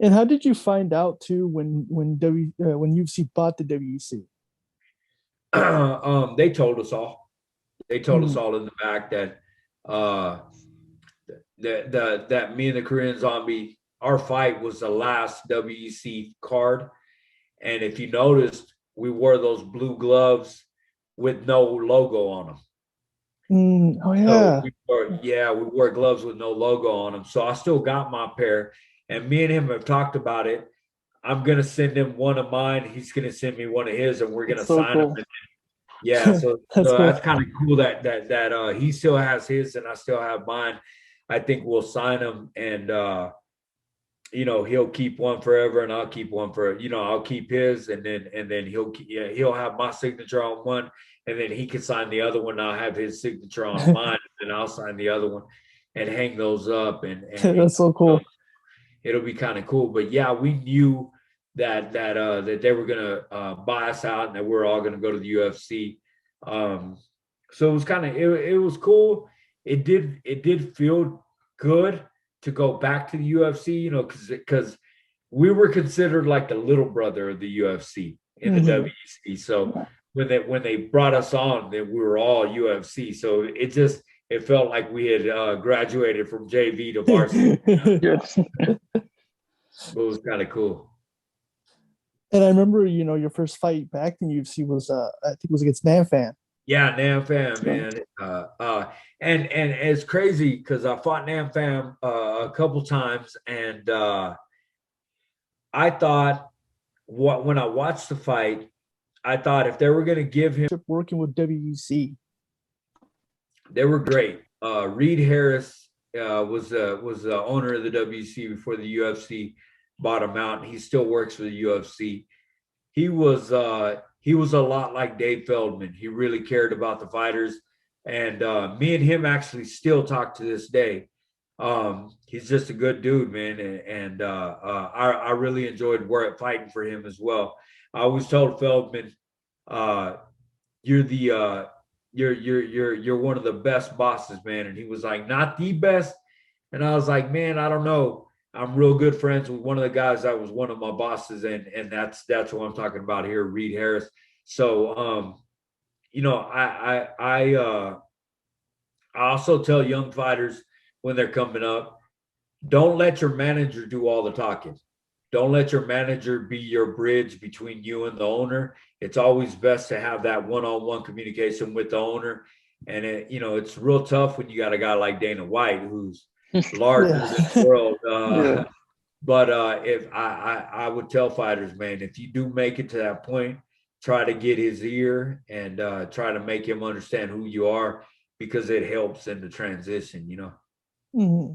And how did you find out too when UFC bought the WEC? They told us all. They told us Mm, all in the back that uh that me and the Korean Zombie, our fight was the last WEC card. And if you noticed, we wore those blue gloves with no logo on them. oh So yeah. we wore gloves with no logo on them. So I still got my pair. And me and him have talked about it. I'm gonna send him one of mine. He's gonna send me one of his, and we're gonna That's so sign them. cool. Yeah, so That's so cool. that's kind of cool that he still has his and I still have mine. I think we'll sign them, and he'll keep one forever and I'll keep one for I'll keep his, and then he'll have my signature on one, and then he can sign the other one. I'll have his signature on mine, and I'll sign the other one and hang those up, and That's so uh, cool. it'll be kind of cool. But yeah, we knew that they were gonna buy us out and that we're all gonna go to the UFC. Um, so it was it was cool. It did feel good to go back to the UFC, because we were considered like the little brother of the UFC in the Hmm. WEC. So when they brought us on, then we were all UFC. So it felt like we had graduated from JV to varsity. Yes. But it was kind of cool. And I remember, your first fight back in UFC was I think it was against Nam Fan. Yeah, Nam Pham, So, man. And it's crazy because I fought Nam Pham a couple times, and I thought when I watched the fight, I thought if they were going to give him, working with WEC. they were great. Reed Harris was the owner of the WC before the UFC bought him out, and he still works for the UFC. He was a lot like Dave Feldman. He really cared about the fighters, and me and him actually still talk to this day. He's just a good dude, man, and I really enjoyed fighting for him as well. I always told Feldman, uh, "You're the you're one of the best bosses, man," and he was like, "Not the best," and I was like, "Man, I don't know." I'm real good friends with one of the guys that was one of my bosses, and that's what I'm talking about here, Reed Harris. So, I also tell young fighters when they're coming up, don't let your manager do all the talking. Don't let your manager be your bridge between you and the owner. It's always best to have that one-on-one communication with the owner. And it's real tough when you got a guy like Dana White who's larger than the Yeah. world. Yeah. But if I would tell fighters, man, if you do make it to that point, try to get his ear and try to make him understand who you are, because it helps in the transition. Hmm.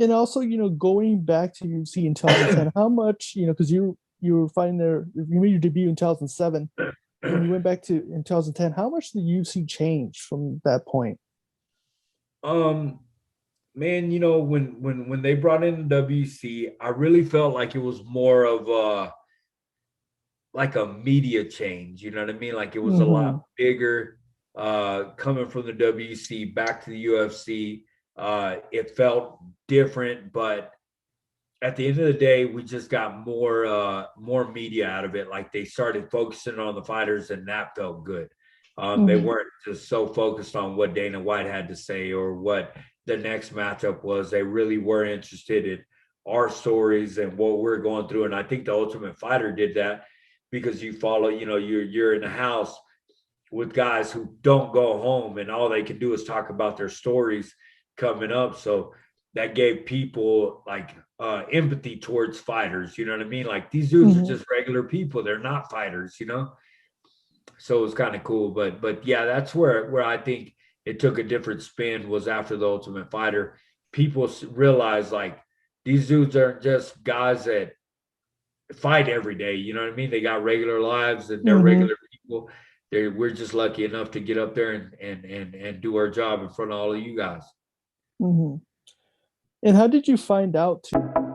And also, going back to UFC in 2010, how much, because you were fighting there, you made your debut in 2007. When you went back to in 2010, how much did the UFC change from that point? um, Man, when they brought in the WC, I really felt like it was more of like a media change. You know what I mean? Like it was a lot Hmm. bigger coming from the WC back to the UFC. It felt different, but at the end of the day, we just got more media out of it. Like they started focusing on the fighters, and that felt good. They Hmm. weren't just so focused on what Dana White had to say or what the next matchup was. They really were interested in our stories and what we're going through. And I think the Ultimate Fighter did that because you follow, you're in a house with guys who don't go home and all they can do is talk about their stories coming up. So that gave people like empathy towards fighters. You know what I mean? Like these dudes are Hmm. just regular people. They're not fighters. So it was kind of cool. But yeah, that's where I think it took a different spin was after the Ultimate Fighter. People realized like these dudes aren't just guys that fight every day. You know what I mean? They got regular lives and they're Hmm. regular people. We're just lucky enough to get up there and do our job in front of all of you guys. Hmm. And how did you find out too?